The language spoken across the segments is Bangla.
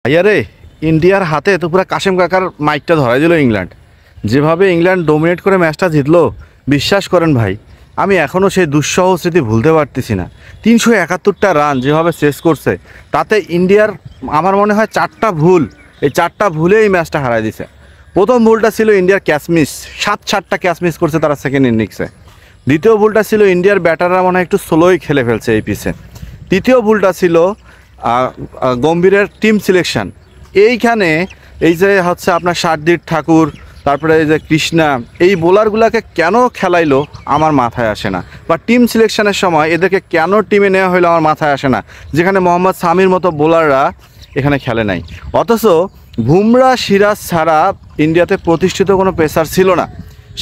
ভাইয়া রে, ইন্ডিয়ার হাতে তো পুরো কাশেম কাকার মাইকটা ধরাই দিল ইংল্যান্ড। যেভাবে ইংল্যান্ড ডোমিনেট করে ম্যাচটা জিতলো, বিশ্বাস করেন ভাই, আমি এখনও সেই দুঃসহ স্মৃতি ভুলতে পারতেছি না। 371টা রান যেভাবে শেষ করছে, তাতে ইন্ডিয়ার আমার মনে হয় 4টা ভুল, এই 4টা ভুলে এই ম্যাচটা হারাই দিছে। প্রথম ভুলটা ছিল ইন্ডিয়ার ক্যাচ মিস, 7-4টা ক্যাচ মিস করছে তারা সেকেন্ড ইনিংসে। দ্বিতীয় ভুলটা ছিল ইন্ডিয়ার ব্যাটাররা মনে হয় একটু স্লোই খেলে ফেলছে এই পিচে। তৃতীয় ভুলটা ছিল গম্ভীরের টিম সিলেকশন। এইখানে এই যে হচ্ছে আপনার শার্দীপ ঠাকুর, তারপরে এই যে কৃষ্ণা, এই বোলারগুলোকে কেন খেলাইলো আমার মাথায় আসে না, বা টিম সিলেকশনের সময় এদেরকে কেন টিমে নেওয়া হইলো আমার মাথায় আসে না, যেখানে মোহাম্মদ সামির মতো বোলাররা এখানে খেলে নাই। অথচ বুমরা সিরাজ ছাড়া ইন্ডিয়াতে প্রতিষ্ঠিত কোনো পেসার ছিল না।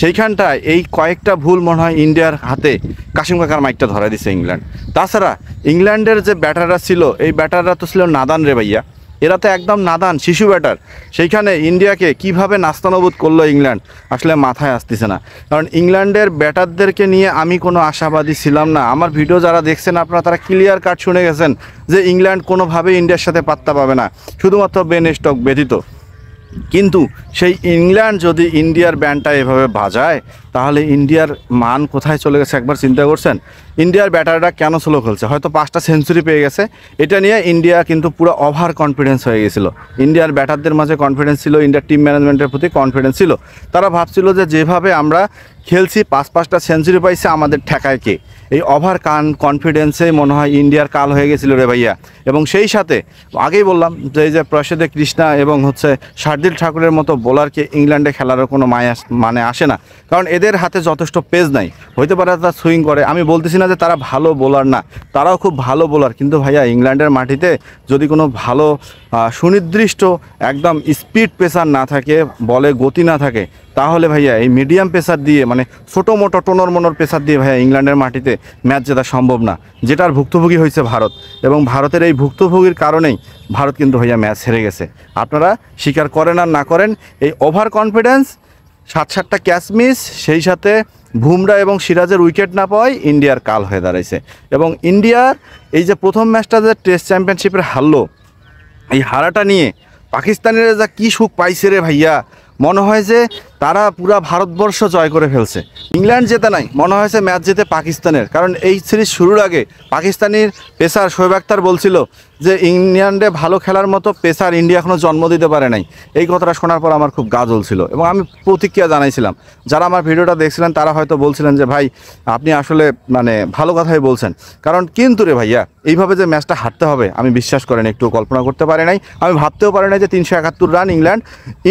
সেইখানটায় এই কয়েকটা ভুল মনে হয় ইন্ডিয়ার হাতে কাশিম কাকার মাইকটা ধরাই দিছে ইংল্যান্ড। তাছাড়া ইংল্যান্ডের যে ব্যাটাররা ছিল, এই ব্যাটাররা তো ছিল নাদান রে ভাইয়া, এরা তো একদম নাদান, শিশু ব্যাটার। সেইখানে ইন্ডিয়াকে কিভাবে নাস্তানাবুদ করলো ইংল্যান্ড আসলে মাথায় আসতেছে না। কারণ ইংল্যান্ডের ব্যাটারদেরকে নিয়ে আমি কোনো আশাবাদী ছিলাম না। আমার ভিডিও যারা দেখছেন আপনারা, তারা ক্লিয়ার কাট শুনে গেছেন যে ইংল্যান্ড কোনোভাবেই ইন্ডিয়ার সাথে পাত্তা পাবে না, শুধুমাত্র বেন স্টোক ব্যতীত। কিন্তু সেই ইংল্যান্ড যদি ইন্ডিয়ার ব্যান্ডটা এভাবে বাজায়, তাহলে ইন্ডিয়ার মান কোথায় চলে গেছে একবার চিন্তা করছেন? ইন্ডিয়ার ব্যাটাররা কেন স্লো খেলছে? হয়তো 5টা সেঞ্চুরি পেয়ে গেছে, এটা নিয়ে ইন্ডিয়া কিন্তু পুরো ওভার কনফিডেন্স হয়ে গেছিলো। ইন্ডিয়ার ব্যাটারদের মাঝে কনফিডেন্স ছিল, ইন্ডিয়ার টিম ম্যানেজমেন্টের প্রতি কনফিডেন্স ছিল। তারা ভাবছিল যে যেভাবে আমরা খেলছি, 5-5টা সেঞ্চুরি পাইছে, আমাদের ঠেকায় কে? এই ওভার কনফিডেন্সে মনে হয় ইন্ডিয়ার কাল হয়ে গেছিলো রে ভাইয়া। এবং সেই সাথে আগেই বললাম যে এই যে প্রসিদ্ধ কৃষ্ণা এবং হচ্ছে শার্দীল ঠাকুরের মতো বোলারকে ইংল্যান্ডে খেলারও কোনো মানে আসে না, কারণ এদের হাতে যথেষ্ট পেস নাই। হইতে পারে তারা সুইং করে, আমি বলতেছি না যে তারা ভালো বোলার না, তারাও খুব ভালো বোলার। কিন্তু ভাইয়া, ইংল্যান্ডের মাটিতে যদি কোনো ভালো সুনির্দিষ্ট একদম স্পিড পেসার না থাকে, বলে গতি না থাকে, তাহলে ভাইয়া এই মিডিয়াম পেসার দিয়ে, মানে ছোটো মোটো টোনর মোনর পেসার দিয়ে ভাইয়া ইংল্যান্ডের মাটিতে ম্যাচ জেতা সম্ভব না, যেটার ভুক্তভোগী হয়েছে ভারত। এবং ভারতের এই ভুক্তভোগীর কারণেই ভারত কিন্তু ভাইয়া ম্যাচ হেরে গেছে। আপনারা স্বীকার করেন আর না করেন, এই ওভার কনফিডেন্স, 7-7টা ক্যাচ মিস, সেই সাথে বুমরা এবং সিরাজের উইকেট না পাওয়াই ইন্ডিয়ার কাল হয়ে দাঁড়াইছে। এবং ইন্ডিয়ার এই যে প্রথম ম্যাচটা যে টেস্ট চ্যাম্পিয়নশিপের হারলো, এই হারাটা নিয়ে পাকিস্তানিরা যা কী সুখ পাইছে রে ভাইয়া। মনে হয় যে তারা পুরা ভারতবর্ষ জয় করে ফেলছে। ইংল্যান্ড জেতে নাই, মনে হয়েছে ম্যাচ জেতে পাকিস্তানের। কারণ এই সিরিজ শুরুর আগে পাকিস্তানির পেসার শোয়েব আখতার বলছিল যে ইংল্যান্ডে ভালো খেলার মতো পেসার ইন্ডিয়া এখনও জন্ম দিতে পারে নাই। এই কথাটা শোনার পর আমার খুব গা জ্বলছিল এবং আমি প্রতিক্রিয়া জানাইছিলাম। যারা আমার ভিডিওটা দেখছিলেন তারা হয়তো বলছিলেন যে ভাই, আপনি আসলে মানে ভালো কথাই বলছেন। কারণ কিন্তু রে ভাইয়া, এইভাবে যে ম্যাচটা হারতে হবে আমি বিশ্বাস করেন একটু কল্পনা করতে পারি নাই। আমি ভাবতেও পারি নাই যে 371 রান ইংল্যান্ড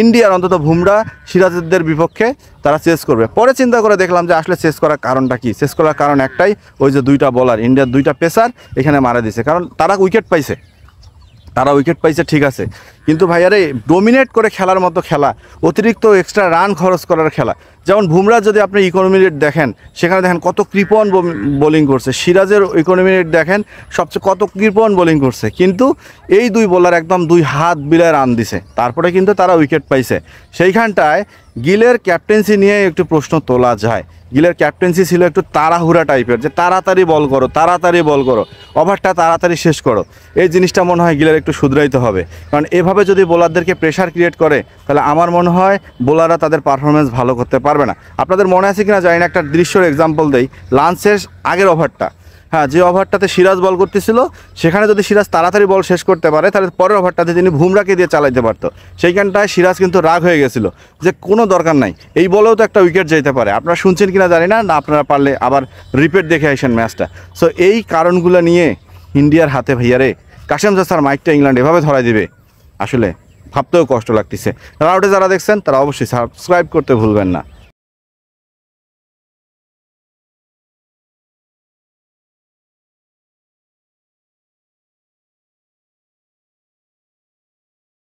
ইন্ডিয়ার অন্তত বুমরা সিরাজদের বিপক্ষে তারা চেস করবে। পরে চিন্তা করে দেখলাম যে আসলে চেস করার কারণটা কি। চেস করার কারণ একটাই, ওই যে 2টা বোলার, ইন্ডিয়ার 2টা পেসার এখানে মারা দিছে। কারণ তারা উইকেট পাইছে, ঠিক আছে, কিন্তু ভাইয়ারে ডোমিনেট করে খেলার মতো খেলা, অতিরিক্ত এক্সট্রা রান খরচ করার খেলা, যেমন বুমরা যদি আপনি ইকোনমি রেট দেখেন, সেখানে দেখেন কত কৃপণ বোলিং করছে। সিরাজের ইকোনমি রেট দেখেন সবচেয়ে কত কৃপণ বোলিং করছে, কিন্তু এই 2 বোলার একদম 2 হাত বিলায় রান দিছে, তারপরে কিন্তু তারা উইকেট পাইছে। সেইখানটায় গিলের ক্যাপ্টেন্সি নিয়ে একটু প্রশ্ন তোলা যায়। গিলের ক্যাপ্টেন্সি ছিল একটু তাড়াহুড়া টাইপের, যে তাড়াতাড়ি বল করো, ওভারটা তাড়াতাড়ি শেষ করো। এই জিনিসটা মনে হয় গিলের একটু শুধরাইতে হবে। কারণ এভাবে যদি বোলারদেরকে প্রেশার ক্রিয়েট করে, তাহলে আমার মনে হয় বোলাররা তাদের পারফরমেন্স ভালো করতে পারবে না। আপনাদের মনে আছে কিনা জানি না, একটা দৃশ্যর এক্সাম্পল দেই। লাঞ্চের আগের ওভারটা, হ্যাঁ, যে ওভারটাতে সিরাজ বল করতেছিল, সেখানে যদি সিরাজ তাড়াতাড়ি বল শেষ করতে পারে, তাহলে পরের ওভারটাতে তিনি বুমরাকে দিয়ে চালাইতে পারতো। সেইখানটায় সিরাজ কিন্তু রাগ হয়ে গেছিলো যে কোনো দরকার নাই, এই বলেও তো একটা উইকেট যেতে পারে। আপনারা শুনছেন কিনা জানি না, আপনারা পারলে আবার রিপিট দেখে আসেন ম্যাচটা। সো এই কারণগুলো নিয়ে ইন্ডিয়ার হাতে ভাইয়ারে কাশেম চাচার মাইকটা ইংল্যান্ড এভাবে ধরাই দিবে, আসলে ভাবতেও কষ্ট লাগতেছে। রাউটে যারা দেখছেন তারা অবশ্যই সাবস্ক্রাইব করতে ভুলবেন না।